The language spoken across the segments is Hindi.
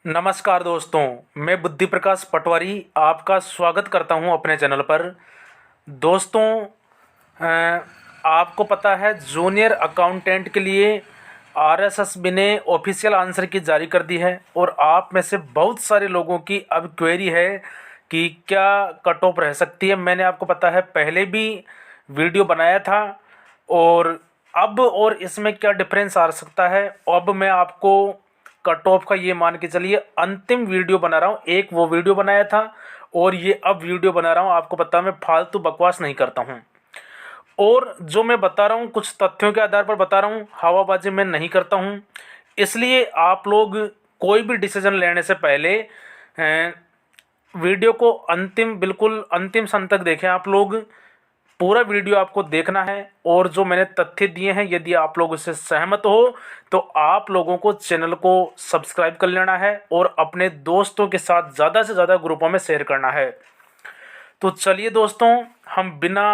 नमस्कार दोस्तों, मैं बुद्धि प्रकाश पटवारी आपका स्वागत करता हूं अपने चैनल पर। दोस्तों, आपको पता है जूनियर अकाउंटेंट के लिए आरएसएसबी ने ऑफिशियल आंसर की जारी कर दी है और आप में से बहुत सारे लोगों की अब क्वेरी है कि क्या कट ऑफ रह सकती है। मैंने आपको पता है पहले भी वीडियो बनाया था और अब और इसमें क्या डिफरेंस आ सकता है। अब मैं आपको कट ऑफ का ये मान के चलिए अंतिम वीडियो बना रहा हूँ। एक वो वीडियो बनाया था और ये अब वीडियो बना रहा हूँ। आपको पता है मैं फालतू बकवास नहीं करता हूँ और जो मैं बता रहा हूँ कुछ तथ्यों के आधार पर बता रहा हूँ, हवाबाजी मैं नहीं करता हूँ। इसलिए आप लोग कोई भी डिसीजन लेने से पहले वीडियो को बिल्कुल अंतिम क्षण तक देखें। आप लोग पूरा वीडियो आपको देखना है और जो मैंने तथ्य दिए हैं यदि आप लोग उससे सहमत हो तो आप लोगों को चैनल को सब्सक्राइब कर लेना है और अपने दोस्तों के साथ ज़्यादा से ज़्यादा ग्रुपों में शेयर करना है। तो चलिए दोस्तों, हम बिना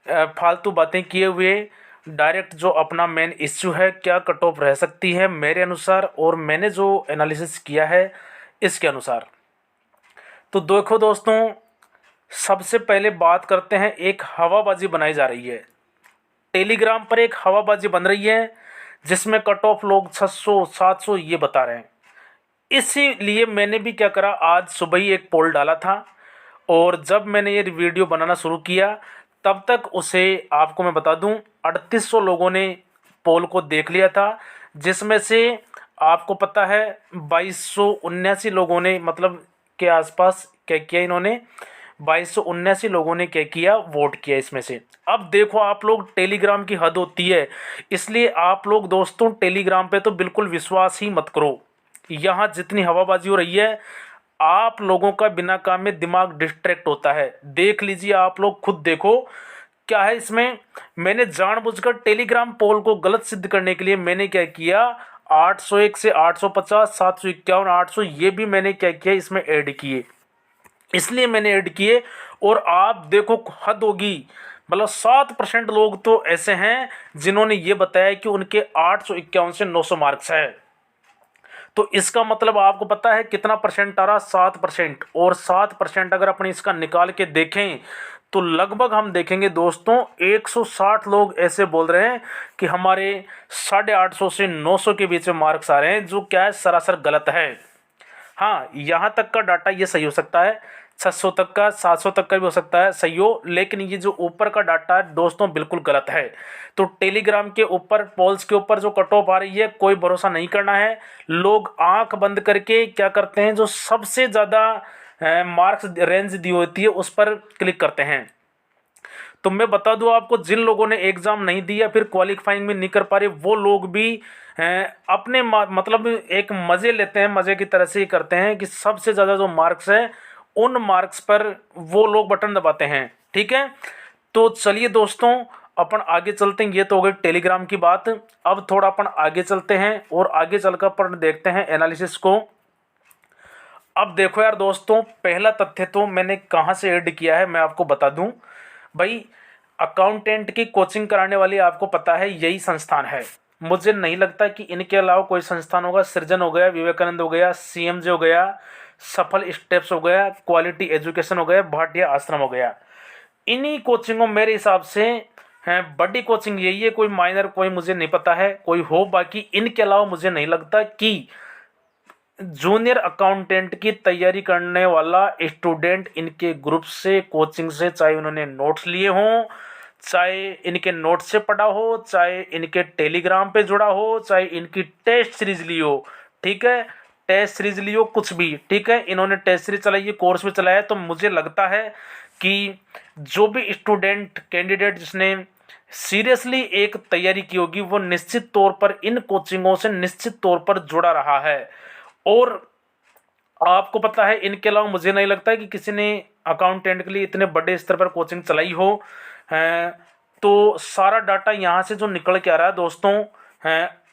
फालतू बातें किए हुए डायरेक्ट जो अपना मेन इश्यू है, क्या कट ऑफ रह सकती है मेरे अनुसार और मैंने जो एनालिसिस किया है इसके अनुसार। तो देखो दोस्तों, सबसे पहले बात करते हैं, एक हवाबाजी बनाई जा रही है। टेलीग्राम पर एक हवाबाजी बन रही है जिसमें कट ऑफ लोग 600 700 ये बता रहे हैं। इसीलिए मैंने भी क्या करा, आज सुबह ही एक पोल डाला था और जब मैंने ये वीडियो बनाना शुरू किया तब तक उसे आपको मैं बता दूं 3800 लोगों ने पोल को देख लिया था, जिसमें से आपको पता है 2279 लोगों ने मतलब के आसपास क्या किया, इन्होंने 2279 लोगों ने क्या किया, वोट किया इसमें से। अब देखो आप लोग, टेलीग्राम की हद होती है, इसलिए आप लोग दोस्तों टेलीग्राम पे तो बिल्कुल विश्वास ही मत करो। यहाँ जितनी हवाबाजी हो रही है, आप लोगों का बिना काम में दिमाग डिस्ट्रैक्ट होता है। देख लीजिए, आप लोग खुद देखो क्या है इसमें। मैंने जानबूझकर टेलीग्राम पोल को गलत सिद्ध करने के लिए मैंने क्या किया, 801 से 850, 751, 800 ये भी मैंने क्या किया इसमें ऐड किए। इसलिए मैंने ऐड किए और आप देखो हद होगी, मतलब 7% लोग तो ऐसे हैं जिन्होंने ये बताया कि उनके 851 से 900 मार्क्स है। तो इसका मतलब आपको पता है कितना परसेंट आ रहा, 7%। और 7% अगर अपने इसका निकाल के देखें तो लगभग हम देखेंगे दोस्तों 160 लोग ऐसे बोल रहे हैं कि हमारे 850 से 900 के बीच में मार्क्स आ रहे हैं, जो क्या है सरासर गलत है। हाँ, यहाँ तक का डाटा ये सही हो सकता है, 600 तक का, 700 तक का भी हो सकता है सही हो, लेकिन ये जो ऊपर का डाटा है दोस्तों बिल्कुल गलत है। तो टेलीग्राम के ऊपर पोल्स के ऊपर जो कट ऑफ आ रही है, कोई भरोसा नहीं करना है। लोग आंख बंद करके क्या करते हैं, जो सबसे ज़्यादा मार्क्स रेंज दी होती है उस पर क्लिक करते हैं। तो मैं बता दूं आपको, जिन लोगों ने एग्ज़ाम नहीं दिया फिर क्वालिफाइंग में नहीं कर पा रहे, वो लोग भी अपने मतलब एक मज़े लेते हैं, मज़े की तरह से ही करते हैं कि सबसे ज़्यादा जो मार्क्स है उन मार्क्स पर वो लोग बटन दबाते हैं। ठीक है, तो चलिए दोस्तों अपन आगे चलते हैं। ये तो हो गई टेलीग्राम की बात। अब थोड़ा अपन आगे चलते हैं और आगे चलकर अपन देखते हैं एनालिसिस को। अब देखो यार दोस्तों, पहला तथ्य तो मैंने कहाँ से ऐड किया है मैं आपको बता दूं भाई। अकाउंटेंट की कोचिंग कराने वाली आपको पता है यही संस्थान है। मुझे नहीं लगता कि इनके अलावा कोई संस्थान होगा। सृजन हो गया, विवेकानंद हो गया, सीएमजे हो गया, सफल स्टेप्स हो गया, क्वालिटी एजुकेशन हो गया, भाटिया आश्रम हो गया। इन्हीं कोचिंगों मेरे हिसाब से हैं, बड़ी कोचिंग यही है। कोई माइनर कोई मुझे नहीं पता है कोई हो, बाकी इनके अलावा मुझे नहीं लगता कि जूनियर अकाउंटेंट की तैयारी करने वाला स्टूडेंट इनके ग्रुप से, कोचिंग से, चाहे उन्होंने नोट्स लिए हों, चाहे इनके नोट से पढ़ा हो, चाहे इनके टेलीग्राम पे जुड़ा हो, चाहे इनकी टेस्ट सीरीज ली हो, ठीक है, टेस्ट सीरीज ली हो, कुछ भी ठीक है, इन्होंने टेस्ट सीरीज चलाई है, कोर्स भी चलाया है, तो मुझे लगता है कि जो भी स्टूडेंट कैंडिडेट जिसने सीरियसली एक तैयारी की होगी वो निश्चित तौर पर इन कोचिंगों से निश्चित तौर पर जुड़ा रहा है। और आपको पता है इनके अलावा मुझे नहीं लगता है कि किसी ने अकाउंटेंट के लिए इतने बड़े स्तर पर कोचिंग चलाई हो। तो सारा डाटा यहाँ से जो निकल के आ रहा है दोस्तों,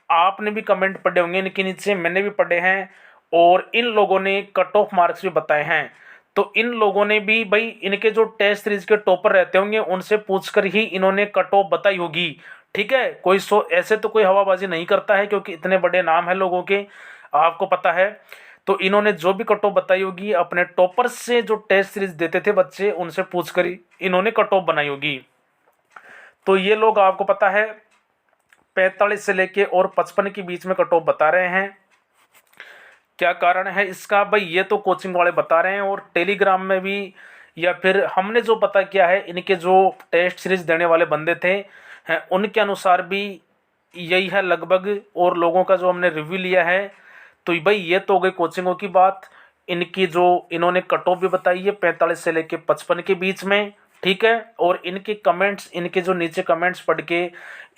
आपने भी कमेंट पढ़े होंगे इनके नीचे, मैंने भी पढ़े हैं, और इन लोगों ने कट ऑफ मार्क्स भी बताए हैं। तो इन लोगों ने भी भाई इनके जो टेस्ट सीरीज के टॉपर रहते होंगे उनसे पूछकर ही इन्होंने कट ऑफ बताई होगी। ठीक है, कोई ऐसे तो कोई हवाबाजी नहीं करता है क्योंकि इतने बड़े नाम है लोगों के। आपको पता है। तो इन्होंने जो भी कट ऑफ बताई होगी अपने टॉपर्स से, जो टेस्ट सीरीज देते थे बच्चे, उनसे पूछकर इन्होंने कट ऑफ बनाई होगी। तो ये लोग आपको पता है 45 से लेके और 55 के बीच में कट ऑफ बता रहे हैं। क्या कारण है इसका भाई, ये तो कोचिंग वाले बता रहे हैं, और टेलीग्राम में भी या फिर हमने जो पता किया है, इनके जो टेस्ट सीरीज देने वाले बंदे थे हैं उनके अनुसार भी यही है लगभग, और लोगों का जो हमने रिव्यू लिया है। तो भाई ये तो हो गई कोचिंगों की बात। इनकी जो इन्होंने कट ऑफ भी बताई है 45 से लेके 55 के बीच में, ठीक है। और इनके कमेंट्स, इनके जो नीचे कमेंट्स पढ़ के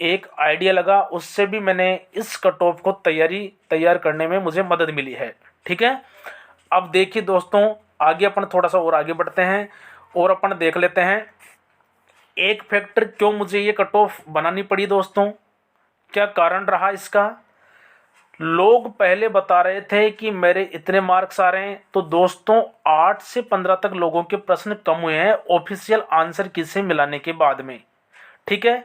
एक आइडिया लगा, उससे भी मैंने इस कट ऑफ को तैयार करने में मुझे मदद मिली है, ठीक है। अब देखिए दोस्तों, आगे अपन थोड़ा सा और आगे बढ़ते हैं और अपन देख लेते हैं एक फैक्टर क्यों मुझे ये कट ऑफ बनानी पड़ी दोस्तों, क्या कारण रहा इसका। लोग पहले बता रहे थे कि मेरे इतने मार्क्स आ रहे हैं, तो दोस्तों 8 से 15 तक लोगों के प्रश्न कम हुए हैं ऑफिशियल आंसर की से मिलाने के बाद में, ठीक है।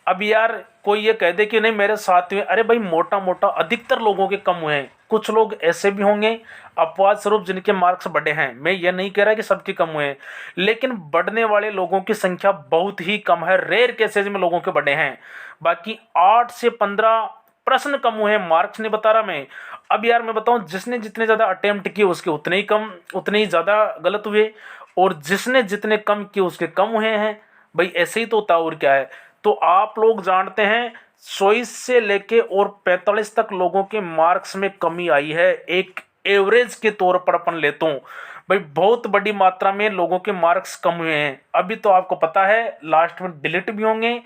अब यार कोई ये कह दे कि नहीं मेरे साथ हुए, अरे भाई मोटा मोटा अधिकतर लोगों के कम हुए हैं। कुछ लोग ऐसे भी होंगे अपवाद स्वरूप जिनके मार्क्स बढ़े हैं, मैं ये नहीं कह रहा कि सबके कम हुए हैं, लेकिन बढ़ने वाले लोगों की संख्या बहुत ही कम है, रेयर केसेज में लोगों के बढ़े हैं। बाकी 8 से 15 प्रश्न कम हुए हैं, मार्क्स नहीं बता रहा मैं। अब यार मैं बताऊं, जिसने जितने ज़्यादा अटेम्प्ट किए उसके उतने ही ज़्यादा गलत हुए, और जिसने जितने कम किए उसके कम हुए हैं। भाई ऐसे ही तो होता, और क्या है। तो आप लोग जानते हैं 24 से लेके और 45 तक लोगों के मार्क्स में कमी आई है, एक एवरेज के तौर पर अपन लेता हूँ। भाई बहुत बड़ी मात्रा में लोगों के मार्क्स कम हुए हैं। अभी तो आपको पता है लास्ट में डिलीट भी होंगे,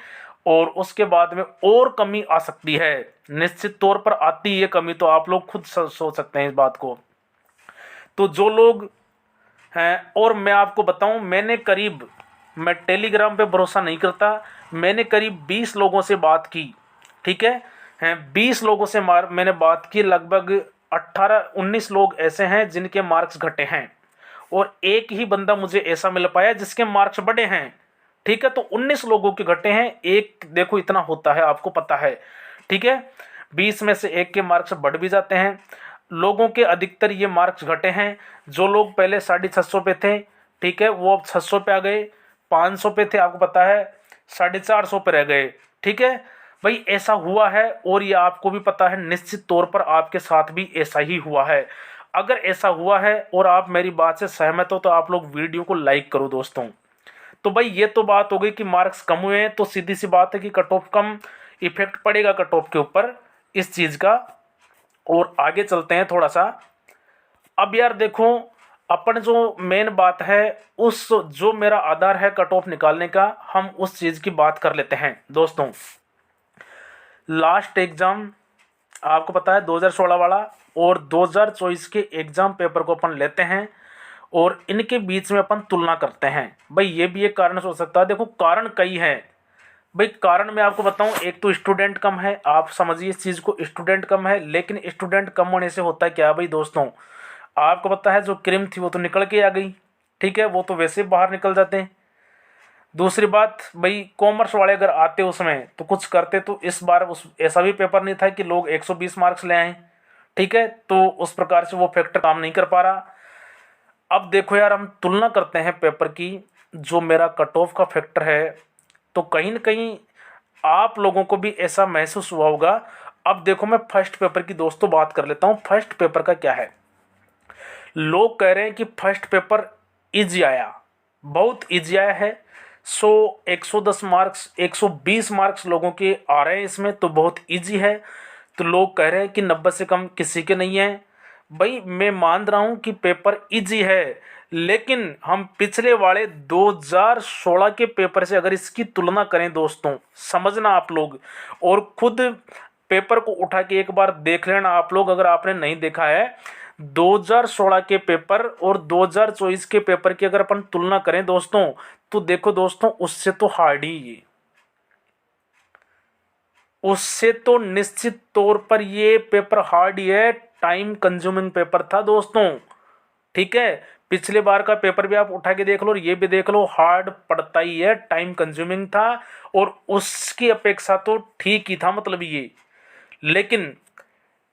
और उसके बाद में और कमी आ सकती है, निश्चित तौर पर आती है कमी, तो आप लोग खुद सोच सकते हैं इस बात को। तो जो लोग हैं, और मैं आपको बताऊं, मैं टेलीग्राम पे भरोसा नहीं करता, मैंने करीब 20 लोगों से बात की, ठीक है 20 लोगों से मैंने बात की, लगभग 18-19 लोग ऐसे हैं जिनके मार्क्स घटे हैं, और एक ही बंदा मुझे ऐसा मिल पाया जिसके मार्क्स बढ़े हैं, ठीक है। तो 19 लोगों के घटे हैं, एक देखो इतना होता है, आपको पता है, ठीक है। 20 में से एक के मार्क्स बढ़ भी जाते हैं, लोगों के अधिकतर ये मार्क्स घटे हैं। जो लोग पहले 650 पे थे, ठीक है, वो अब 600 पे आ गए, 500 पे थे, आपको पता है 450 पे रह गए, ठीक है। भाई ऐसा हुआ है, और ये आपको भी पता है, निश्चित तौर पर आपके साथ भी ऐसा ही हुआ है। अगर ऐसा हुआ है और आप मेरी बात से सहमत हो तो आप लोग वीडियो को लाइक करो दोस्तों। तो भाई ये तो बात हो गई कि मार्क्स कम हुए हैं, तो सीधी सी बात है कि कट ऑफ कम इफेक्ट पड़ेगा कट ऑफ के ऊपर इस चीज़ का। और आगे चलते हैं थोड़ा सा। अब यार देखो, अपन जो मेन बात है, उस जो मेरा आधार है कट ऑफ निकालने का, हम उस चीज़ की बात कर लेते हैं दोस्तों। लास्ट एग्ज़ाम आपको पता है 2016 वाला और 2024 के एग्ज़ाम पेपर को अपन लेते हैं, और इनके बीच में अपन तुलना करते हैं। भाई ये भी एक कारण हो सकता है, देखो कारण कई हैं भाई। कारण मैं आपको बताऊं, एक तो स्टूडेंट कम है, आप समझिए इस चीज़ को, स्टूडेंट कम है, लेकिन स्टूडेंट कम होने से होता क्या भाई दोस्तों, आपको पता है जो क्रीम थी वो तो निकल के आ गई, ठीक है, वो तो वैसे बाहर निकल जाते हैं। दूसरी बात भाई, कॉमर्स वाले अगर आते उसमें तो कुछ करते, तो इस बार उस ऐसा भी पेपर नहीं था कि लोग 120 मार्क्स ले आए, ठीक है। तो उस प्रकार से वो फैक्टर काम नहीं कर पा रहा। अब देखो यार, हम तुलना करते हैं पेपर की, जो मेरा कट ऑफ का फैक्टर है, तो कहीं ना कहीं आप लोगों को भी ऐसा महसूस हुआ होगा। अब देखो, मैं फर्स्ट पेपर की दोस्तों बात कर लेता हूँ। फर्स्ट पेपर का क्या है, लोग कह रहे हैं कि फर्स्ट पेपर इजी आया, बहुत इजी आया है। 110 मार्क्स 120 मार्क्स लोगों के आ रहे हैं इसमें, तो बहुत इजी है। तो लोग कह रहे हैं कि 90 से कम किसी के नहीं है। भाई मैं मान रहा हूँ कि पेपर इजी है, लेकिन हम पिछले वाले 2016 के पेपर से अगर इसकी तुलना करें दोस्तों, समझना आप लोग, और खुद पेपर को उठा के एक बार देख लेना आप लोग, अगर आपने नहीं देखा है। 2016 के पेपर और 2024 के पेपर की अगर अपन तुलना करें दोस्तों, तो देखो दोस्तों, उससे तो हार्ड ही ये, उससे तो निश्चित तौर पर ये पेपर हार्ड ही है, टाइम कंज्यूमिंग पेपर था दोस्तों, ठीक है। पिछले बार का पेपर भी आप उठा के देख लो और ये भी देख लो, हार्ड पड़ता ही है, टाइम कंज्यूमिंग था, और उसकी अपेक्षा तो ठीक ही था, मतलब ये। लेकिन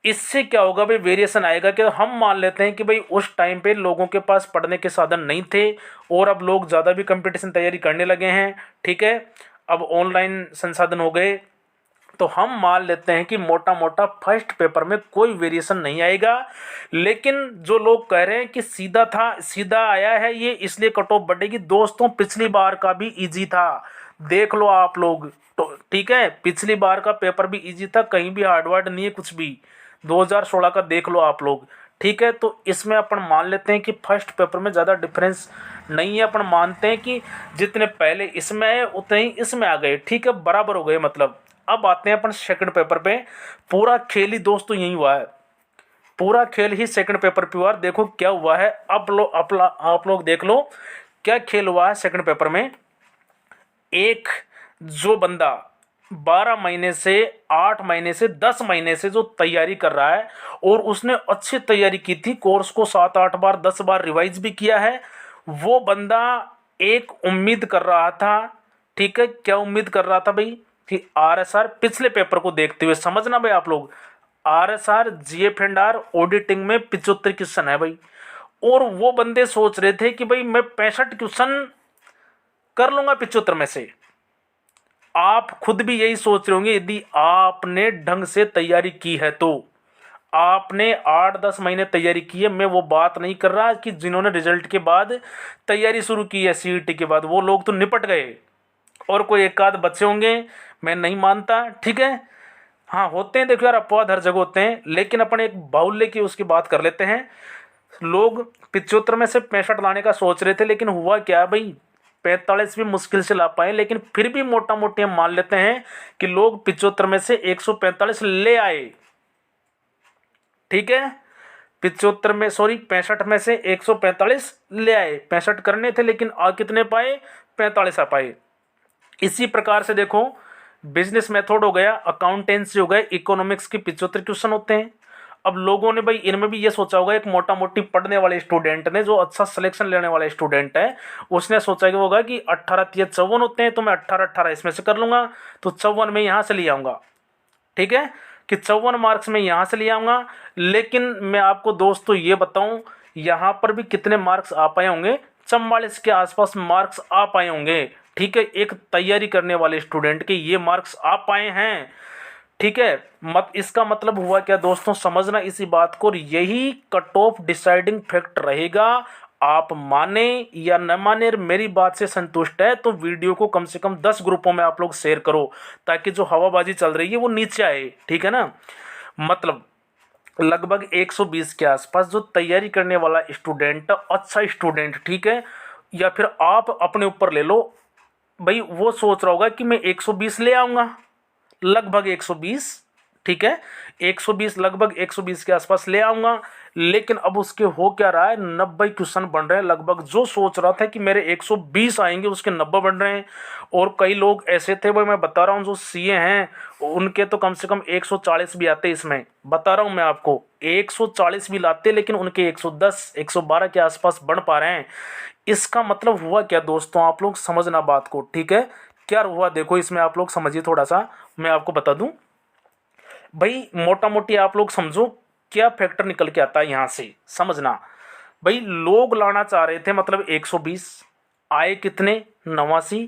इससे क्या होगा भाई, वेरिएशन आएगा कि हम मान लेते हैं कि भाई उस टाइम पे लोगों के पास पढ़ने के साधन नहीं थे और अब लोग ज़्यादा भी कंपटीशन तैयारी करने लगे हैं, ठीक है, अब ऑनलाइन संसाधन हो गए, तो हम मान लेते हैं कि मोटा मोटा फर्स्ट पेपर में कोई वेरिएशन नहीं आएगा। लेकिन जो लोग कह रहे हैं कि सीधा था, सीधा आया है ये इसलिए कट ऑफ बढ़ेगी, दोस्तों पिछली बार का भी इजी था, देख लो आप लोग, तो ठीक है, पिछली बार का पेपर भी इजी था, कहीं भी हार्ड वर्ड नहीं है कुछ भी, 2016 का देख लो आप लोग, ठीक है। तो इसमें अपन मान लेते हैं कि फर्स्ट पेपर में ज़्यादा डिफरेंस नहीं है, अपन मानते हैं कि जितने पहले इसमें आए उतने ही इसमें आ गए, ठीक है, बराबर हो गए मतलब। अब आते हैं अपन सेकंड पेपर पे, पूरा खेल ही दोस्तों यही हुआ है, पूरा खेल ही सेकंड पेपर पे हुआ। देखो क्या हुआ है, आप लोग देख लो क्या खेल हुआ है सेकंड पेपर में। एक जो बंदा 12 महीने से 8 महीने से 10 महीने से जो तैयारी कर रहा है और उसने अच्छी तैयारी की थी, कोर्स को 7-8 बार 10 बार रिवाइज भी किया है, वो बंदा एक उम्मीद कर रहा था, ठीक है, क्या उम्मीद कर रहा था भाई कि आरएसआर पिछले पेपर को देखते हुए, समझना भाई आप लोग, आरएसआर जीएफ&आर ऑडिटिंग में 75 क्वेश्चन है भाई, और वो बंदे सोच रहे थे कि भाई मैं 65 क्वेश्चन कर लूंगा 75 में से। आप खुद भी यही सोच रहे होंगे यदि आपने ढंग से तैयारी की है तो। आपने 8-10 महीने तैयारी की है, मैं वो बात नहीं कर रहा कि जिन्होंने रिजल्ट के बाद तैयारी शुरू की है सीईटी के बाद, वो लोग तो निपट गए और कोई एक आध बच्चे होंगे, मैं नहीं मानता, ठीक है, हाँ होते हैं, देखो यार अपवाद हर जगह होते हैं, लेकिन अपन एक बाहुल्य की उसकी बात कर लेते हैं। लोग 75 में से 65 लाने का सोच रहे थे, लेकिन हुआ क्या भाई, 45 भी मुश्किल से ला पाए, लेकिन फिर भी मोटा मोटी हम मान लेते हैं कि लोग 75 में से 145 ले आए, ठीक है, 75 में 65 में से 145 ले आए, 65 करने थे लेकिन आ कितने पाए, 45 आ पाए। इसी प्रकार से देखो बिजनेस मेथड हो गया, अकाउंटेंसी हो गए, इकोनॉमिक्स की 75 क्वेश्चन होते हैं। अब लोगों ने भाई इनमें भी ये सोचा होगा, एक मोटा मोटी पढ़ने वाले स्टूडेंट ने, जो अच्छा सिलेक्शन लेने वाला स्टूडेंट है, उसने सोचा कि होगा कि 18-54 होते हैं, तो मैं 18-18 इसमें से कर लूँगा, तो 54 में यहाँ से ले आऊँगा, ठीक है, कि 54 मार्क्स में यहाँ से ले आऊँगा। लेकिन मैं आपको दोस्तों ये बताऊँ, यहाँ पर भी कितने मार्क्स आ पाए होंगे, 44 के आसपास मार्क्स आ पाए होंगे, ठीक है, एक तैयारी करने वाले स्टूडेंट के ये मार्क्स आ पाए हैं, ठीक है। इसका मतलब हुआ क्या दोस्तों, समझना इसी बात को, यही कट ऑफ डिसाइडिंग फैक्ट रहेगा। आप माने या न माने, मेरी बात से संतुष्ट है तो वीडियो को कम से कम 10 ग्रुपों में आप लोग शेयर करो, ताकि जो हवाबाजी चल रही है वो नीचे आए, ठीक है ना। मतलब लगभग 120 के आसपास जो तैयारी करने वाला स्टूडेंट, अच्छा स्टूडेंट, ठीक है, या फिर आप अपने ऊपर ले लो भाई, वो सोच रहा होगा कि मैं 120 ले आऊँगा, लगभग 120, ठीक है, 120 लगभग 120 के आसपास ले आऊँगा। लेकिन अब उसके हो क्या रहा है, 90 क्वेश्चन बन रहे हैं लगभग, जो सोच रहा था कि मेरे 120 आएंगे उसके 90 बन रहे हैं। और कई लोग ऐसे थे भाई, मैं बता रहा हूँ, जो सीए हैं उनके तो कम से कम 140 भी आते, इसमें बता रहा हूँ मैं आपको, 140 भी लाते, लेकिन उनके 110 112 के आसपास बढ़ पा रहे हैं। इसका मतलब हुआ क्या दोस्तों, आप लोग समझना बात को, ठीक है, क्या हुआ देखो इसमें, आप लोग समझिए थोड़ा सा, मैं आपको बता दूं भाई, मोटा मोटी आप लोग समझो क्या फैक्टर निकल के आता है यहाँ से, समझना भाई। लोग लाना चाह रहे थे मतलब 120, आए कितने, 89।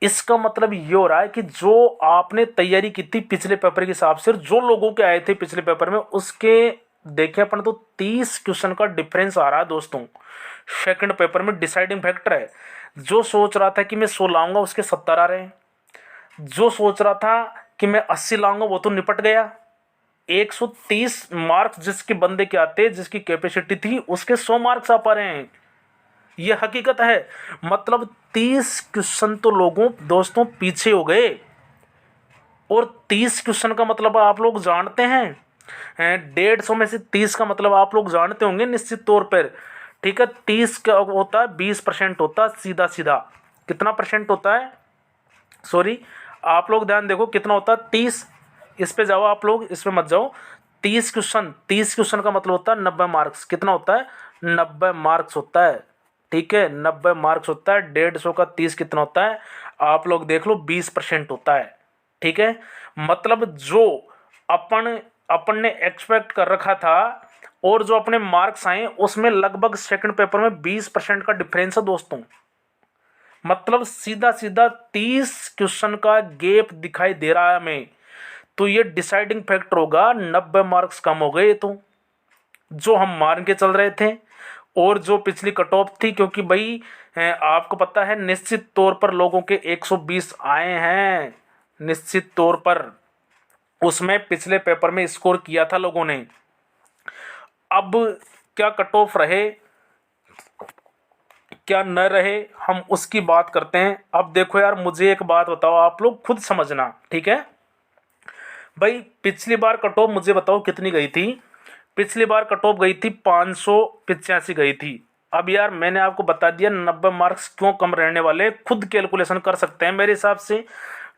इसका मतलब ये हो रहा है कि जो आपने तैयारी की थी पिछले पेपर के हिसाब से, जो लोगों के आए थे पिछले पेपर में, उसके देखें अपन तो 30 क्वेश्चन का डिफरेंस आ रहा है दोस्तों। सेकंड पेपर में डिसाइडिंग फैक्टर है, जो सोच रहा था कि मैं 100 लाऊंगा उसके 70 आ रहे हैं, जो सोच रहा था कि मैं 80 लाऊंगा वो तो निपट गया। 130 मार्क्स जिसके बंदे के आते, जिसकी कैपेसिटी थी, उसके 100 मार्क्स आ पा रहे हैं, ये हकीकत है। मतलब 30 क्वेश्चन तो लोगों दोस्तों पीछे हो गए। और 30 क्वेश्चन का मतलब आप लोग जानते हैं, 150 में से 30 का मतलब आप लोग जानते होंगे निश्चित तौर पर, ठीक है। 30 का होता है 20% होता है, सीधा सीधा कितना परसेंट होता है, सॉरी आप लोग ध्यान देखो कितना होता है, 30, इस पे जाओ आप लोग, इस पे मत जाओ। 30 क्वेश्चन का मतलब होता है 90 मार्क्स, कितना होता है, 90 मार्क्स होता है, ठीक है, 90 मार्क्स होता है। 150 का 30 कितना होता है, आप लोग देख लो, 20% होता है, ठीक है। मतलब जो अपन अपन ने एक्सपेक्ट कर रखा था और जो अपने मार्क्स आए उसमें लगभग सेकंड पेपर में 20% का डिफरेंस है दोस्तों। मतलब सीधा सीधा 30 क्वेश्चन का गैप दिखाई दे रहा है हमें। तो ये डिसाइडिंग फैक्टर होगा, 90 मार्क्स कम हो गए तो जो हम मान के चल रहे थे और जो पिछली कट ऑफ थी, क्योंकि भाई आपको पता है निश्चित तौर पर लोगों के 120 आए हैं निश्चित तौर पर, उसमें पिछले पेपर में स्कोर किया था लोगों ने। अब क्या कट ऑफ रहे क्या न रहे हम उसकी बात करते हैं। अब देखो यार, मुझे एक बात बताओ, आप लोग खुद समझना, ठीक है भाई। पिछली बार कट ऑफ मुझे बताओ कितनी गई थी। पिछली बार कट ऑफ गई थी 585 गई थी। अब यार मैंने आपको बता दिया 90 मार्क्स क्यों कम रहने वाले, खुद कैलकुलेशन कर सकते हैं। मेरे हिसाब से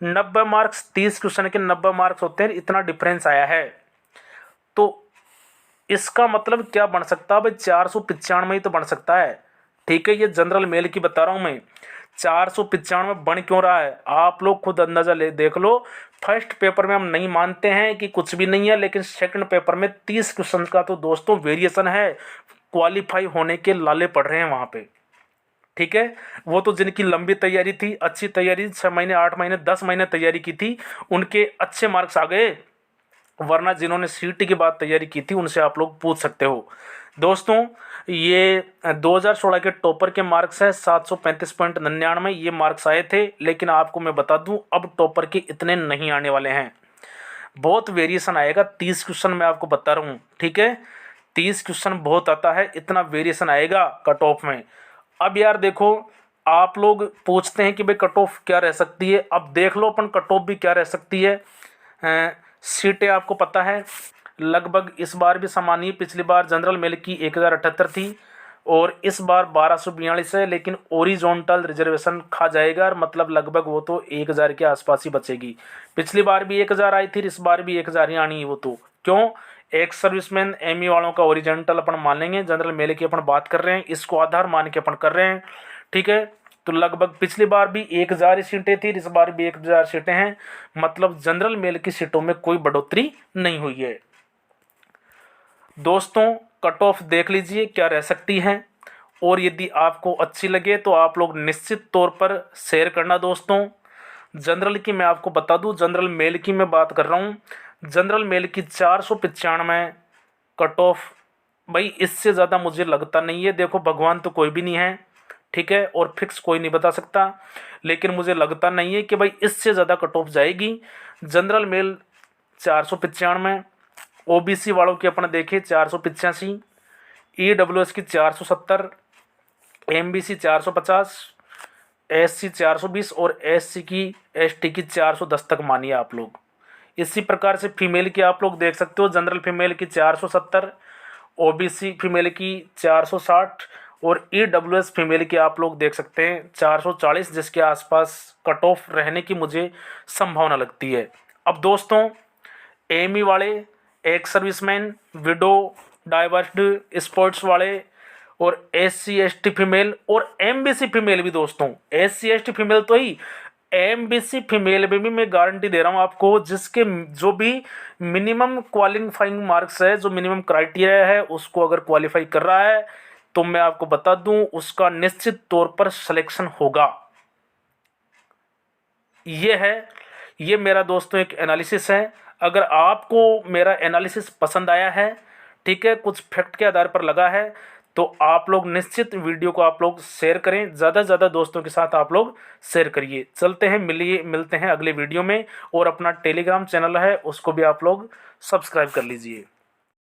90 मार्क्स 30 क्वेश्चन के 90 मार्क्स होते हैं, इतना डिफरेंस आया है। तो इसका मतलब क्या बन सकता है भाई, 495 ही तो बन सकता है, ठीक है। ये जनरल मेल की बता रहा हूँ मैं, 495 बन क्यों रहा है आप लोग खुद अंदाजा ले देख लो। फर्स्ट पेपर में हम नहीं मानते हैं कि कुछ भी नहीं है, लेकिन सेकंड पेपर में 30 क्वेश्चन का तो दोस्तों वेरिएशन है, क्वालिफाई होने के लाले पड़ रहे हैं वहाँ पे, ठीक है। वो तो जिनकी लंबी तैयारी थी, अच्छी तैयारी, 6 महीने 8 महीने 10 महीने तैयारी की थी, उनके अच्छे मार्क्स आ गए। वरना जिन्होंने सीटी की बात तैयारी की थी उनसे आप लोग पूछ सकते हो। दोस्तों ये 2016 के टॉपर के मार्क्स है 735.99 ये मार्क्स आए थे, लेकिन आपको मैं बता दूं अब टॉपर के इतने नहीं आने वाले हैं, बहुत वेरिएशन आएगा। 30 क्वेश्चन मैं आपको बता रहा हूँ, ठीक है। 30 क्वेश्चन बहुत आता है, इतना वेरिएशन आएगा कट ऑफ में। अब यार देखो, आप लोग पूछते हैं कि भाई कट ऑफ क्या रह सकती है। अब देख लो अपन कट ऑफ भी क्या रह सकती है। सीटें आपको पता है लगभग इस बार भी समान ही, पिछली बार जनरल मेल की 1078 थी और इस बार 1242 है, लेकिन ओरिजोनटल रिजर्वेशन खा जाएगा, मतलब लगभग वो तो 1000 के आसपास ही बचेगी। पिछली बार भी 1000 आई थी, इस बार भी 1000 ही आनी है वो तो। क्यों, एक सर्विसमैन एमई वालों का ओरिजेंटल अपन मान लेंगे, जनरल मेल की अपन बात कर रहे हैं, इसको आधार मान के अपन कर रहे हैं, ठीक है। तो लगभग पिछली बार भी 1000 सीटें थी, इस बार भी 1000 सीटें हैं, मतलब जनरल मेल की सीटों में कोई बढ़ोतरी नहीं हुई है। दोस्तों कट ऑफ देख लीजिए क्या रह सकती है, और यदि आपको अच्छी लगे तो आप लोग निश्चित तौर पर शेयर करना दोस्तों। जनरल की मैं आपको बता दूं, जनरल मेल की मैं बात कर रहा हूं, जनरल मेल की 495 कट ऑफ, भाई इससे ज़्यादा मुझे लगता नहीं है। देखो भगवान तो कोई भी नहीं है, ठीक है, और फिक्स कोई नहीं बता सकता, लेकिन मुझे लगता नहीं है कि भाई इससे ज़्यादा कट ऑफ जाएगी। जनरल मेल 495, ओबीसी वालों की अपन देखें 485, ईडब्ल्यूएस की 470, एमबीसी 450, एससी 420 और एसटी की 410 तक मानिए आप लोग। इसी प्रकार से फीमेल की आप लोग देख सकते हो, जनरल फीमेल की 470, ओबीसी फीमेल की 460 और ईडब्ल्यूएस फीमेल की आप लोग देख सकते हैं 440, जिसके आसपास कट ऑफ रहने की मुझे संभावना लगती है। अब दोस्तों एमई वाले, ex serviceman, window, divorced, sports वाले और एससी एसटी फीमेल और एमबीसी फीमेल भी दोस्तों, एससी एसटी फीमेल तो ही, एमबीसी फीमेल में भी मैं गारंटी दे रहा हूँ आपको, जिसके जो भी मिनिमम क्वालिफाइंग मार्क्स है, जो मिनिमम क्राइटेरिया है, उसको अगर क्वालिफाई कर रहा है तो मैं आपको बता दूं उसका निश्चित तौर पर सिलेक्शन होगा। ये मेरा दोस्तों एक एनालिसिस है। अगर आपको मेरा एनालिसिस पसंद आया है, ठीक है, कुछ फैक्ट के आधार पर लगा है, तो आप लोग निश्चित वीडियो को आप लोग शेयर करें, ज़्यादा से ज़्यादा दोस्तों के साथ आप लोग शेयर करिए। चलते हैं, मिलते हैं अगले वीडियो में, और अपना टेलीग्राम चैनल है उसको भी आप लोग सब्सक्राइब कर लीजिए।